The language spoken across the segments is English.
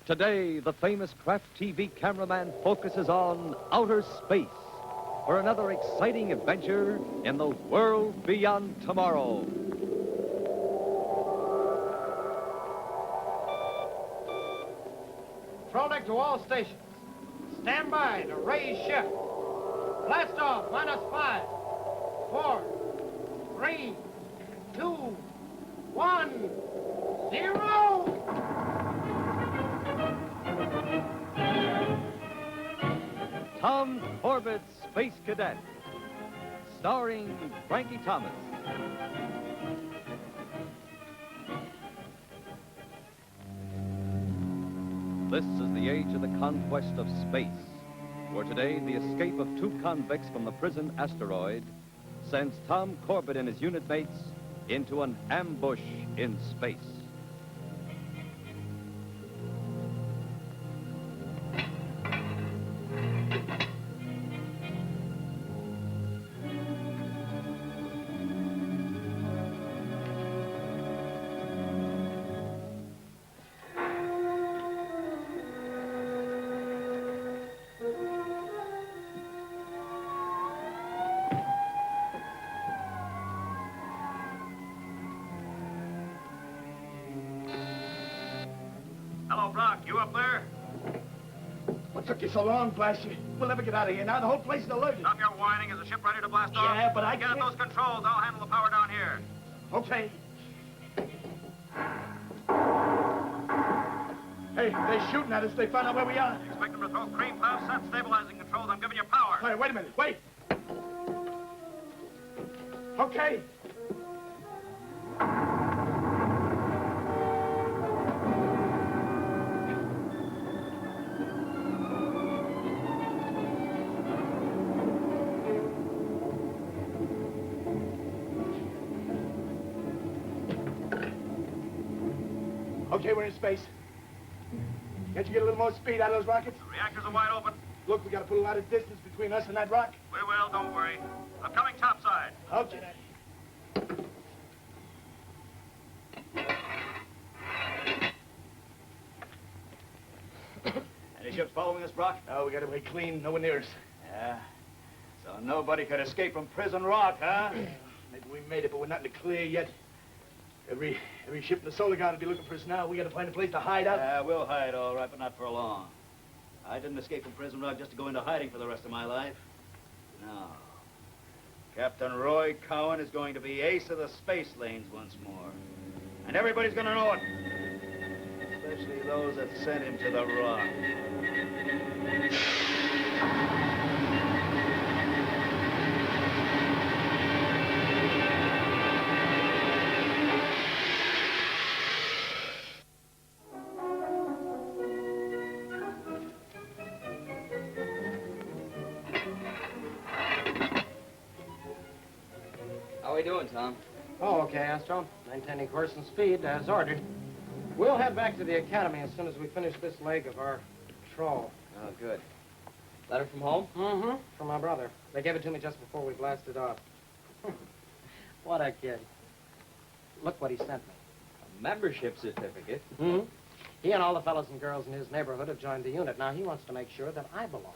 Today, the famous Kraft TV cameraman focuses on outer space for another exciting adventure in the world beyond tomorrow. Trollic to all stations. Stand by to raise shift. Blast off, -5, 4, 3, 2, 1, 0! Tom Corbett, Space Cadet, starring Frankie Thomas. This is the age of the conquest of space, where today the escape of two convicts from the prison asteroid sends Tom Corbett and his unit mates into an ambush in space. Hello, Brock. You up there? What took you so long, blast you? We'll never get out of here now. The whole place is alerted. Stop your whining. Is the ship ready to blast off? Yeah, but I Get at can't... those controls. I'll handle the power down here. Okay. Hey, they're shooting at us. They found out where we are. Expect them to throw cream puffs. Set stabilizing controls. I'm giving you power. Hey, wait a minute. Wait. Okay. Okay, we're in space. Can't you get a little more speed out of those rockets? The reactors are wide open. Look, we gotta put a lot of distance between us and that rock. We will. Don't worry. I'm coming topside. Okay. Any ships following us, Brock? Oh, we got away clean. No one near us. Yeah. So nobody could escape from Prison Rock, huh? Maybe we made it, but we're not in the clear yet. Every ship in the solar guard will be looking for us now. We gotta find a place to hide out. Yeah, we'll hide, all right, but not for long. I didn't escape from Prison Rock just to go into hiding for the rest of my life. No. Captain Roy Cowan is going to be ace of the space lanes once more. And everybody's gonna know it. Especially those that sent him to the rock. How are we doing, Tom? Oh, okay, Astro. Maintaining course and speed as ordered. We'll head back to the academy as soon as we finish this leg of our patrol. Oh, good. Letter from home? Mm-hmm. From my brother. They gave it to me just before we blasted off. What a kid. Look what he sent me. A membership certificate? Mm-hmm. He and all the fellows and girls in his neighborhood have joined the unit. Now, he wants to make sure that I belong.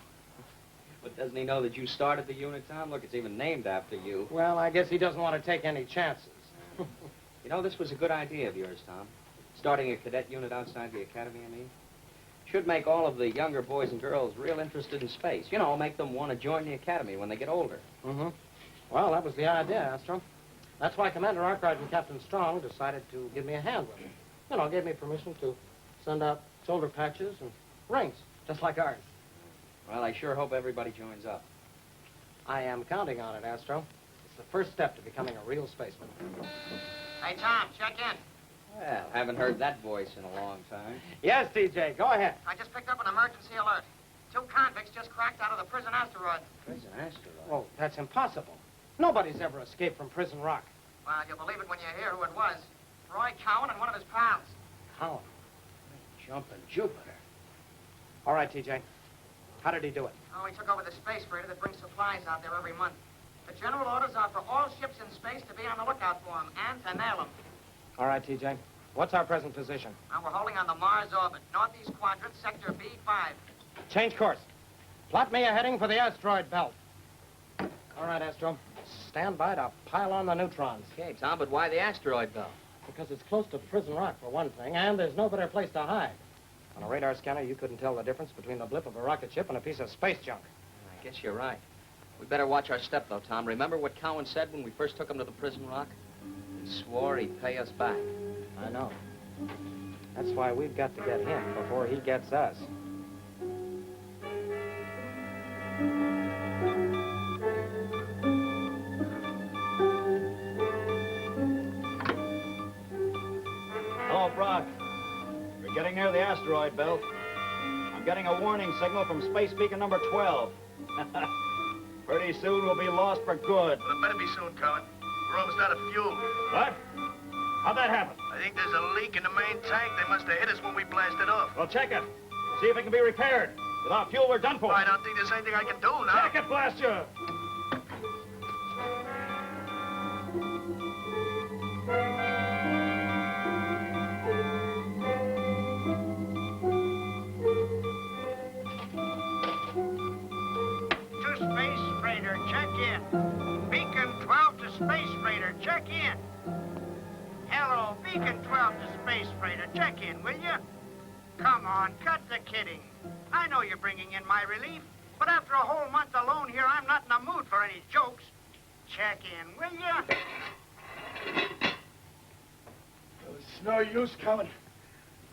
But doesn't he know that you started the unit, Tom? Look, it's even named after you. Well, I guess he doesn't want to take any chances. You know, this was a good idea of yours, Tom. Starting a cadet unit outside the academy, I mean. Should make all of the younger boys and girls real interested in space. You know, make them want to join the academy when they get older. Mm-hmm. Well, that was the idea, Astro. That's why Commander Arkwright and Captain Strong decided to give me a hand with it. You know, gave me permission to send out shoulder patches and rings, just like ours. Well, I sure hope everybody joins up. I am counting on it, Astro. It's the first step to becoming a real spaceman. Hey, Tom, check in. Well, haven't heard that voice in a long time. Yes, DJ, go ahead. I just picked up an emergency alert. 2 convicts just cracked out of the prison asteroid. Prison asteroid? Oh, that's impossible. Nobody's ever escaped from Prison Rock. Well, you'll believe it when you hear who it was. Roy Cowan and one of his pals. Cowan? Jumping Jupiter. All right, TJ. How did he do it? Oh, he took over the space freighter that brings supplies out there every month. The general orders are for all ships in space to be on the lookout for him and to nail him. All right, TJ. What's our present position? Now, we're holding on the Mars orbit, northeast quadrant, sector B5. Change course. Plot me a heading for the asteroid belt. All right, Astro. Stand by to pile on the neutrons. Okay, Tom, but why the asteroid belt? Because it's close to Prison Rock, for one thing, and there's no better place to hide. On a radar scanner, you couldn't tell the difference between the blip of a rocket ship and a piece of space junk. I guess you're right. We better watch our step, though, Tom. Remember what Cowan said when we first took him to the Prison Rock? He swore he'd pay us back. I know. That's why we've got to get him before he gets us. Hello, Brock. We're getting near the asteroid belt. I'm getting a warning signal from space beacon number 12. Pretty soon we'll be lost for good. Well, it better be soon, Cowan. We're almost out of fuel. What? How'd that happen? I think there's a leak in the main tank. They must have hit us when we blasted off. Well, check it. See if it can be repaired. Without fuel, we're done for. I don't think there's anything I can do now. Check it, blast you! To Space Freighter, check in. Beacon 12 to Space Freighter, check in. Hello, Beacon 12 to Space Freighter, check in, will you? Come on, cut the kidding. I know you're bringing in my relief, but after a whole month alone here, I'm not in the mood for any jokes. Check in, will you? It's no use, Cowan.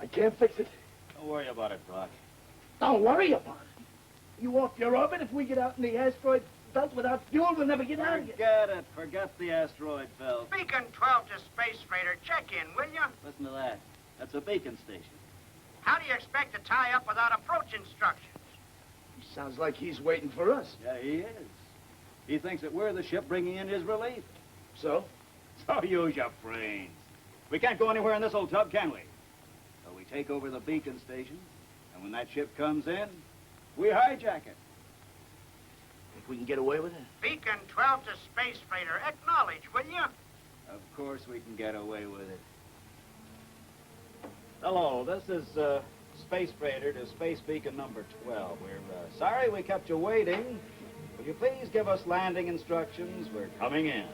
I can't fix it. Don't worry about it, Brock. Don't worry about it. You off your orbit? If we get out in the asteroid belt without fuel, we'll never get out again. Forget it. Forget the asteroid belt. Beacon 12 to Space Freighter, check in, will you? Listen to that. That's a beacon station. How do you expect to tie up without approach instructions? He sounds like he's waiting for us. Yeah, he is. He thinks that we're the ship bringing in his relief. So? So use your brains. We can't go anywhere in this old tub, can we? So we take over the beacon station, and when that ship comes in, we hijack it. Think we can get away with it? Beacon 12 to Space Freighter, acknowledge, will you? Of course we can get away with it. Hello, this is Space Freighter to Space Beacon number 12. We're sorry we kept you waiting. Will you please give us landing instructions? We're coming in.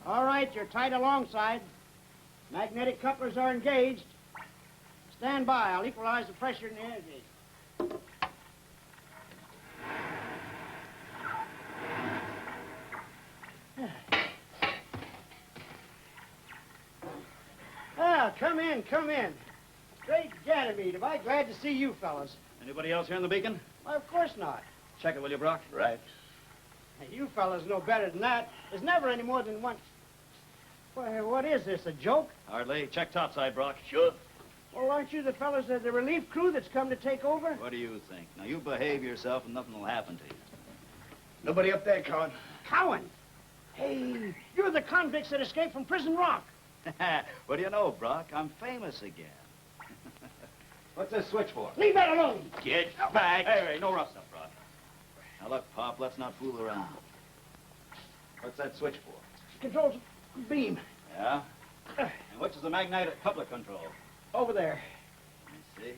All right, you're tight alongside. Magnetic couplers are engaged. Stand by. I'll equalize the pressure in the energy. Ah, come in, come in. Great Ganymede, am I glad to see you fellas. Anybody else here in the beacon? Why, of course not. Check it, will you, Brock? Right. Hey, you fellas know better than that. There's never any more than one. Why, what is this, a joke? Hardly. Check topside, Brock. Sure. Well, aren't you the fellas of the relief crew that's come to take over? What do you think? Now, you behave yourself and nothing will happen to you. Nobody up there, Cowan. Cowan! Hey, you're the convicts that escaped from Prison Rock. What do you know, Brock? I'm famous again. What's this switch for? Leave that alone. Get back. Hey, no rough stuff, Brock. Now, look, Pop, let's not fool around. What's that switch for? Controls beam. Yeah? And which is the magnetic coupler control? Over there. I see.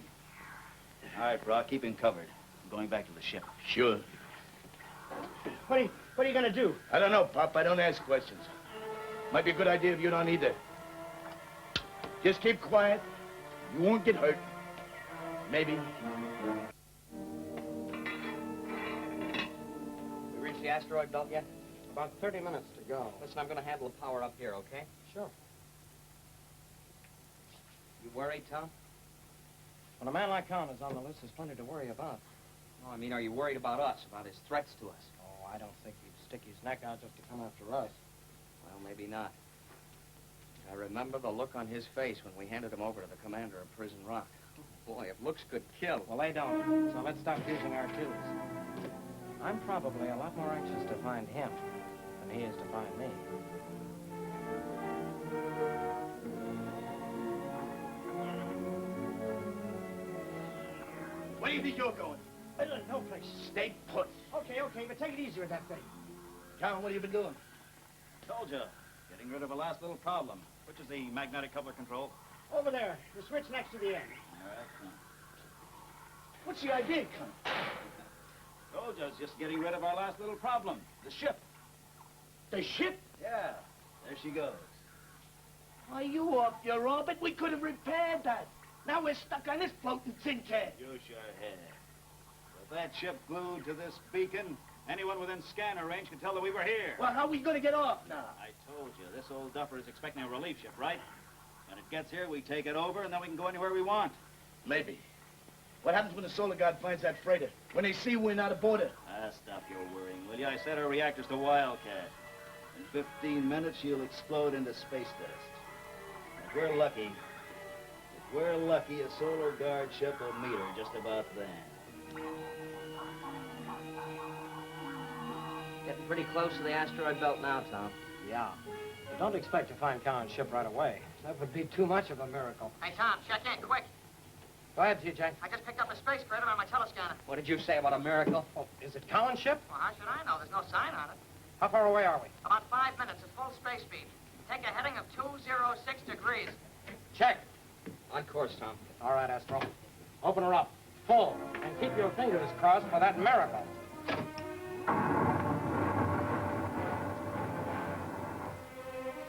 All right, Brock, keep him covered. I'm going back to the ship. Sure. What are you gonna do? I don't know, Pop. I don't ask questions. Might be a good idea if you don't either. Just keep quiet. You won't get hurt. Maybe. We reached the asteroid belt yet? About 30 minutes to go. Listen, I'm going to handle the power up here, okay? Sure. You worried, Tom? When a man like Cowan is on the list, there's plenty to worry about. No, I mean, are you worried about us, about his threats to us? Oh, I don't think he'd stick his neck out just to come after us. Well, maybe not. I remember the look on his face when we handed him over to the commander of Prison Rock. Oh, boy, if looks could kill. Well, they don't, so let's stop using our tubes. I'm probably a lot more anxious to find him than he is to find me. Where do you think you're going? I don't know, place. Stay put. Okay, but take it easy with that thing. Cowan, what have you been doing? Told you. Getting rid of a last little problem. Which is the magnetic coupler control? Over there, the switch next to the end. All right. What's the idea, cunt? Told you, it's just getting rid of our last little problem. The ship. The ship? Yeah, there she goes. Are you off your orbit? We could have repaired that. Now we're stuck on this floating tin can. Use your head. With that ship glued to this beacon, anyone within scanner range could tell that we were here. Well, how are we going to get off now? I told you, this old duffer is expecting a relief ship, right? When it gets here, we take it over, and then we can go anywhere we want. Maybe. What happens when the Solar Guard finds that freighter? When they see we're not aboard it? Stop your worrying, will you? I set our reactors to Wildcat. In 15 minutes, she'll explode into space dust. If we're lucky, a Solar Guard ship will meet her just about then. Getting pretty close to the asteroid belt now, Tom. Yeah. But don't expect to find Cowan's ship right away. That would be too much of a miracle. Hey, Tom, check in, quick. Go ahead, TJ. I just picked up a space freighter on my telescanner. What did you say about a miracle? Oh, is it Cowan's ship? Well, how should I know? There's no sign on it. How far away are we? About 5 minutes at full space speed. Take a heading of 206 degrees. Check. On course, Tom. All right, Astro. Open her up. Full. And keep your fingers crossed for that miracle.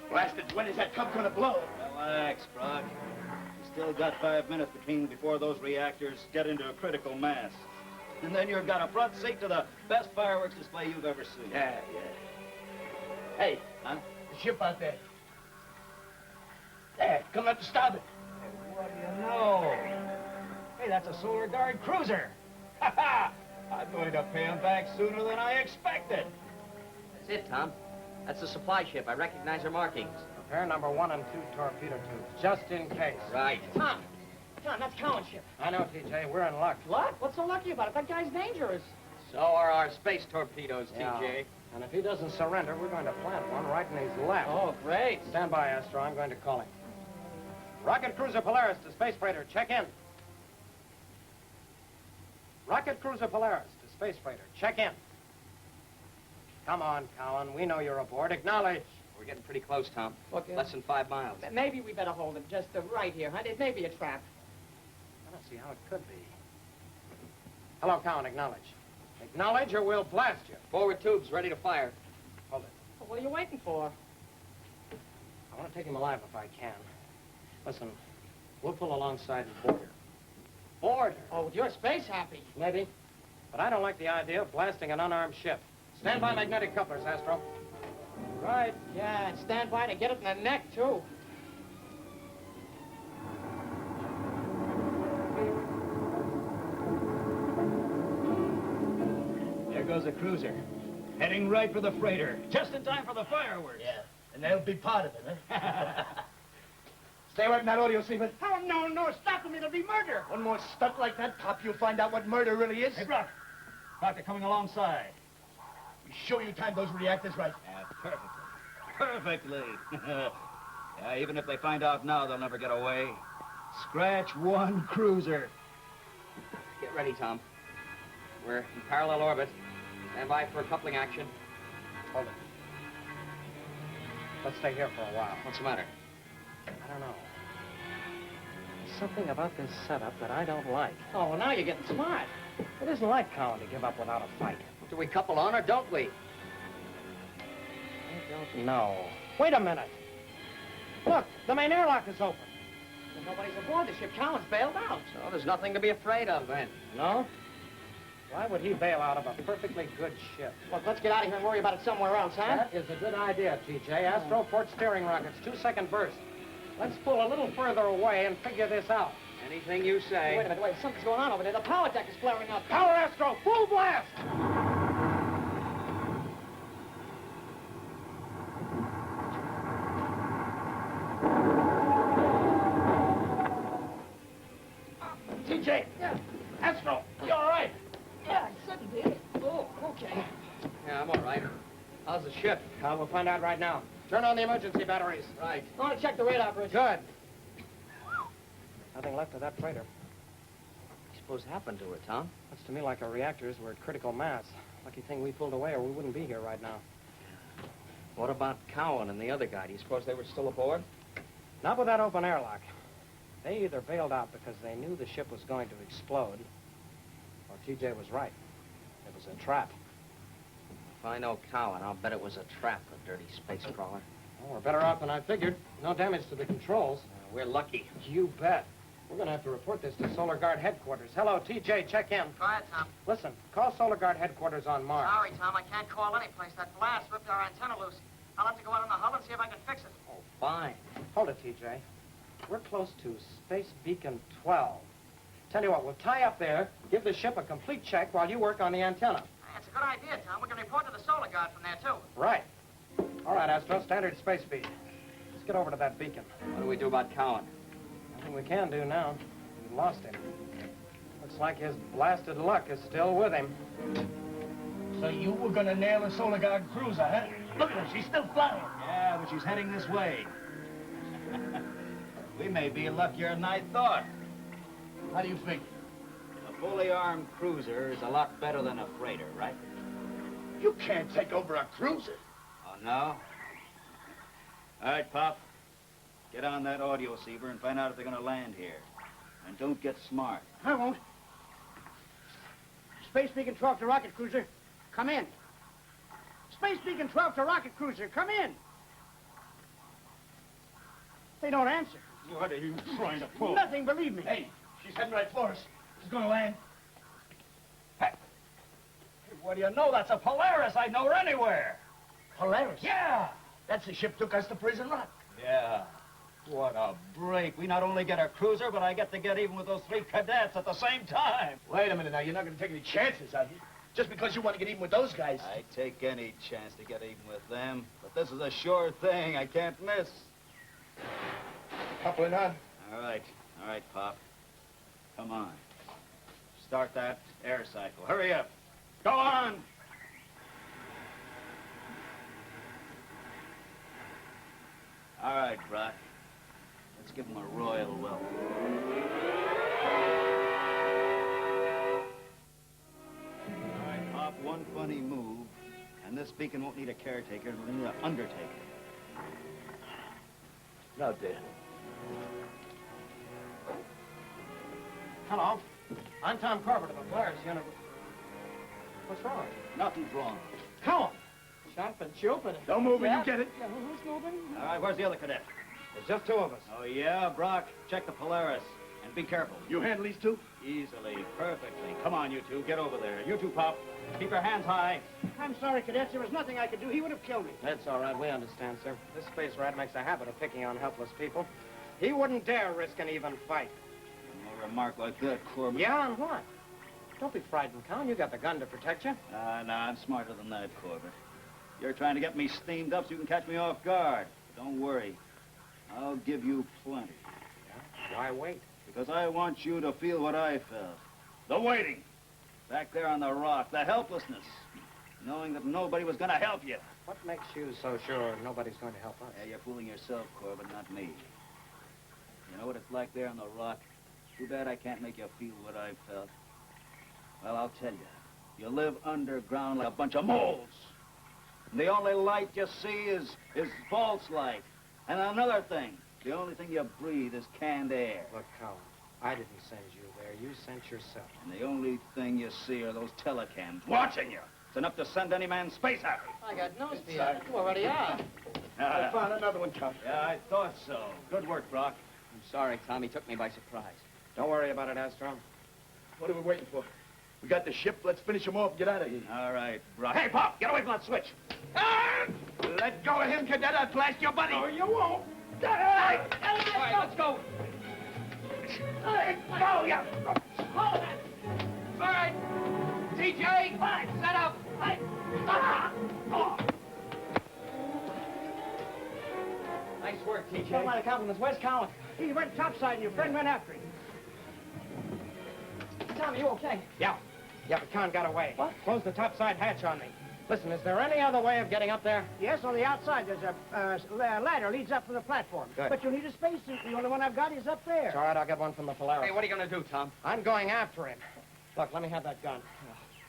Blasted, when is that cup going to blow? Relax, Brock. You still got 5 minutes before those reactors get into a critical mass. And then you've got a front seat to the best fireworks display you've ever seen. Yeah. Hey, Huh? the ship out there. There, coming up to starboard. What do you know? Hey, that's a Solar Guard cruiser. Ha ha! I'm going to pay him back sooner than I expected. That's it, Tom. That's the supply ship. I recognize her markings. Prepare number 1 and 2 torpedo tubes, just in case. Right. Tom, that's Cowan's ship. I know, TJ. We're in luck. What? What's so lucky about it? That guy's dangerous. So are our space torpedoes, Yeah. TJ. And if he doesn't surrender, we're going to plant one right in his lap. Oh, great. Stand by, Astro. I'm going to call him. Rocket Cruiser Polaris to Space Freighter. Check in. Rocket Cruiser Polaris to Space Freighter. Check in. Come on, Cowan. We know you're aboard. Acknowledge. We're getting pretty close, Tom. Okay. Less than 5 miles. Maybe we better hold him just right here, huh? It may be a trap. I don't see how it could be. Hello, Cowan. Acknowledge. Acknowledge or we'll blast you. Forward tubes, ready to fire. Hold it. Well, what are you waiting for? I want to take him alive if I can. Listen, we'll pull alongside and board her. Board her. Oh, you're space happy. Maybe. But I don't like the idea of blasting an unarmed ship. Stand by magnetic couplers, Astro. Right. Yeah, and stand by to get it in the neck, too. There goes a cruiser. Heading right for the freighter. Just in time for the fireworks. Yeah, and they'll be part of it, huh? Stay away from that audio, Seaman. Oh, no, stop him. It'll be murder. One more stunt like that, Pop, you'll find out what murder really is. Hey, Brock. Brock, they're coming alongside. You sure you timed those reactors right? Yeah, perfectly. Yeah, even if they find out now, they'll never get away. Scratch one cruiser. Get ready, Tom. We're in parallel orbit. Stand by for a coupling action. Hold it. Let's stay here for a while. What's the matter? I don't know. There's something about this setup that I don't like. Oh, well, now you're getting smart. It isn't like Cowan to give up without a fight. Do we couple on or don't we? I don't know. Wait a minute. Look, the main airlock is open. Well, nobody's aboard the ship. Cowan's bailed out. So there's nothing to be afraid of, then. No? Why would he bail out of a perfectly good ship? Look, let's get out of here and worry about it somewhere else, huh? That is a good idea, TJ. Astro port steering rockets, 2-second burst. Let's pull a little further away and figure this out. Anything you say. Wait a minute, something's going on over there. The power deck is flaring up. Power, Astro, full blast! Hey, Astro, you all right? Yeah, I said he did. Oh, okay. Yeah, I'm all right. How's the ship? We'll find out right now. Turn on the emergency batteries. Right. I want to check the radar bridge. Good. Nothing left of that freighter. What do you suppose happened to her, Tom? Looks to me like our reactors were at critical mass. Lucky thing we pulled away or we wouldn't be here right now. What about Cowan and the other guy? Do you suppose they were still aboard? Not with that open airlock. They either bailed out because they knew the ship was going to explode, or TJ was right. It was a trap. If I know Cowan, I'll bet it was a trap, a dirty space crawler. Well, we're better off than I figured. No damage to the controls. We're lucky. You bet. We're going to have to report this to Solar Guard headquarters. Hello, TJ, check in. Go ahead, Tom. Listen, call Solar Guard headquarters on Mars. Sorry, Tom, I can't call any place. That blast ripped our antenna loose. I'll have to go out on the hub and see if I can fix it. Oh, fine. Hold it, TJ. We're close to Space Beacon 12. Tell you what, we'll tie up there, give the ship a complete check while you work on the antenna. It's a good idea, Tom. We can report to the Solar Guard from there, too. Right. All right, Astro, standard space speed. Let's get over to that beacon. What do we do about Cowan? Nothing we can do now. We lost him. Looks like his blasted luck is still with him. So you were gonna nail a Solar Guard cruiser, huh? Look at her, she's still flying. Yeah, but she's heading this way. We may be luckier than I thought. How do you figure? A fully armed cruiser is a lot better than a freighter, right? You can't take over a cruiser. Oh, no? All right, Pop. Get on that audio receiver and find out if they're gonna land here. And don't get smart. I won't. Space Beacon 12 to rocket cruiser. Come in. Space Beacon 12 to rocket cruiser. Come in. They don't answer. What are you trying to pull? Nothing, believe me. Hey, she's heading right for us. She's gonna land. Hey, what do you know? That's a Polaris. I'd know her anywhere. Polaris? Yeah. That's the ship took us to Prison Rock. Yeah. What a break. We not only get our cruiser, but I get to get even with those 3 cadets at the same time. Wait a minute now, you're not gonna take any chances, are you? Just because you want to get even with those guys. I take any chance to get even with them, but this is a sure thing. I can't miss. Coupling on. All right, Pop. Come on. Start that air cycle. Hurry up. Go on! All right, Brock. Let's give him a royal welcome. All right, Pop, one funny move, and this beacon won't need a caretaker, it'll need an undertaker. No, dear. Hello. I'm Tom Corbett of the Polaris Unit. What's wrong? Nothing's wrong. Cowan. Chop and choop and... Don't move it, you get it? Yeah, who's moving? All right, where's the other cadet? There's just 2 of us. Oh, yeah, Brock, check the Polaris. And be careful. You handle these two? Easily, perfectly. Come on, you two, get over there. You two, Pop. Keep your hands high. I'm sorry, cadets. There was nothing I could do. He would have killed me. That's all right. We understand, sir. This space rat makes a habit of picking on helpless people. He wouldn't dare risk an even fight. No remark like that, Corbett. Yeah, on what? Don't be frightened, Cowan. You got the gun to protect you. No, I'm smarter than that, Corbett. You're trying to get me steamed up so you can catch me off guard. But don't worry. I'll give you plenty. Yeah? Why wait? Because I want you to feel what I felt. The waiting. Back there on the rock. The helplessness. Knowing that nobody was going to help you. What makes you so sure nobody's going to help us? Yeah, you're fooling yourself, Corbett, not me. You know what it's like there on the rock? Too bad I can't make you feel what I felt. Well, I'll tell you. You live underground like a bunch of moles. And the only light you see is false light. And another thing, the only thing you breathe is canned air. Look, Cowan, I didn't send you there. You sent yourself. And the only thing you see are those telecams watching you. It's enough to send any man space happy. I got news for you. You already are. I found another one, Tom. Yeah, I thought so. Good work, Brock. I'm sorry, Tom. He took me by surprise. Don't worry about it, Astro. What are we waiting for? We got the ship. Let's finish him off and get out of here. All right, Brock. Hey, Pop, get away from that switch. Let go of him, cadet. I'll blast your buddy. No, you won't. All right, let's go. Go, yeah. Hold it. All right. TJ, set up. Nice work, TJ. Don't mind the compliments. Where's Cowan? He went topside and your friend went after him. Tom, are you okay? Yeah. Yeah, but Con got away. What? Closed the topside hatch on me. Listen, is there any other way of getting up there? Yes, on the outside, there's a ladder leads up to the platform. Good. But you'll need a spacesuit. The only one I've got is up there. It's all right, I'll get one from the Polaris. Hey, what are you going to do, Tom? I'm going after him. Look, let me have that gun.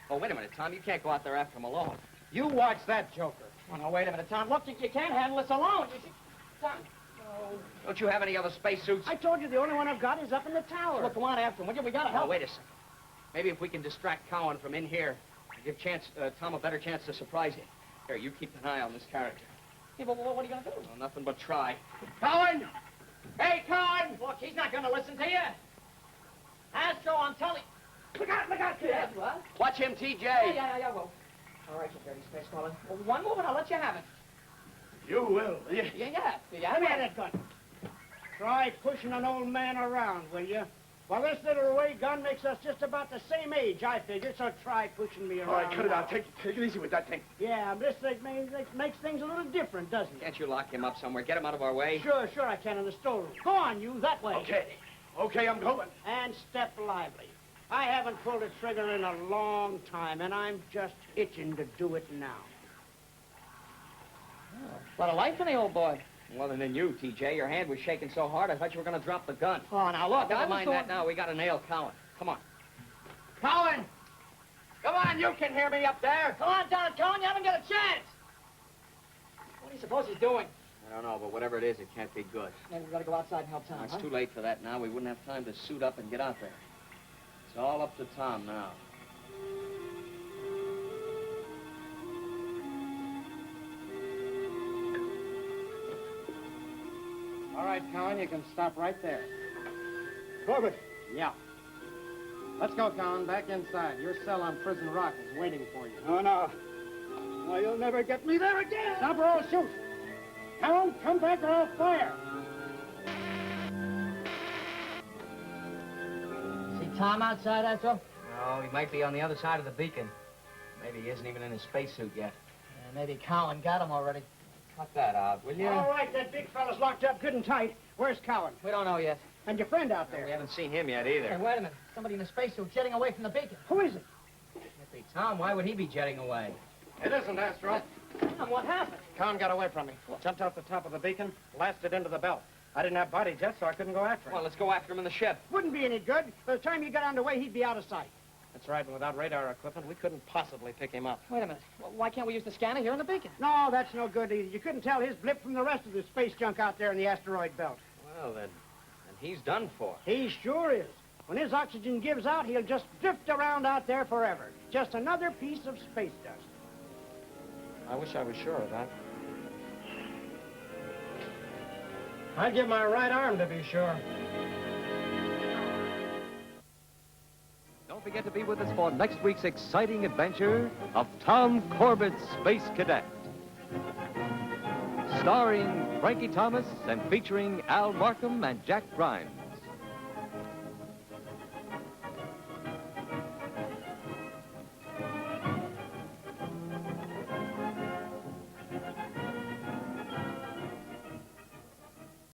Oh, wait a minute, Tom. You can't go out there after him alone. You watch that joker. Oh, now, wait a minute, Tom. Look, you can't handle this alone. You see? Tom. Don't you have any other spacesuits? I told you the only one I've got is up in the tower. Look, go on after him, will you? We gotta Oh, help. wait a second. Maybe if we can distract Cowan from in here, give Tom a better chance to surprise him. Here, you keep an eye on this character. Yeah, but what are you gonna do? Well, nothing but try. Cowan! Hey, Cowan! Look, he's not gonna listen to you. Astro, I'm telling you. Look out, kid. What? Watch him, TJ. Yeah, well. All right, you dirty space caller. Well, one move and I'll let you have it. You will you? Yeah. Let me have that gun. Try pushing an old man around, will you? Well, this little ray gun makes us just about the same age, I figure, so try pushing me around. All right, cut it now. out. Take it easy with that thing. Yeah, this thing makes things a little different, doesn't it? Can't you lock him up somewhere? Get him out of our way? Sure, I can in the storeroom. Go on, you, that way. Okay, I'm going. And step lively. I haven't pulled a trigger in a long time, and I'm just itching to do it now. A lot of life in the old boy. Well, than you, TJ. Your hand was shaking so hard, I thought you were going to drop the gun. Oh, now look, Never mind that now. We got to nail Cowan. Come on. Cowan! Come on, you can hear me up there. Come on down, Cowan, you haven't got a chance. What do you suppose he's doing? I don't know, but whatever it is, it can't be good. Maybe we gotta go outside and help Tom, It's too late for that now. We wouldn't have time to suit up and get out there. It's all up to Tom now. All right, Cowan, you can stop right there. Corbett. Yeah. Let's go, Cowan, back inside. Your cell on Prison Rock is waiting for you. Oh, no. No, you'll never get me there again. Stop or I'll shoot. Cowan, come back or I'll fire. See Tom outside, Astro? Oh, he might be on the other side of the beacon. Maybe he isn't even in his spacesuit yet. Maybe Cowan got him already. Cut that out, will you? All right, that big fella's locked up good and tight. Where's Cowan? We don't know yet. And your friend out We there? haven't seen him yet Hey, either. wait a minute. Somebody in a spacesuit jetting away from the beacon. Who is it? Can't be Tom. Why would he be jetting away? It isn't, Astro. Tom, what happened? Cowan got away from me. Jumped off the top of the beacon, blasted into the belt. I didn't have body jets, so I couldn't go after him. Well, let's go after him in the ship. Wouldn't be any good. By the time you got underway, he'd be out of sight. That's right, and without radar equipment, we couldn't possibly pick him up. Wait a minute. Why can't we use the scanner here in the beacon? No, that's no good either. You couldn't tell his blip from the rest of the space junk out there in the asteroid belt. Well, then he's done for. He sure is. When his oxygen gives out, he'll just drift around out there forever. Just another piece of space dust. I wish I was sure of that. I'd give my right arm to be sure. Don't forget to be with us for next week's exciting adventure of Tom Corbett, Space Cadet. Starring Frankie Thomas and featuring Al Markham and Jack Grimes.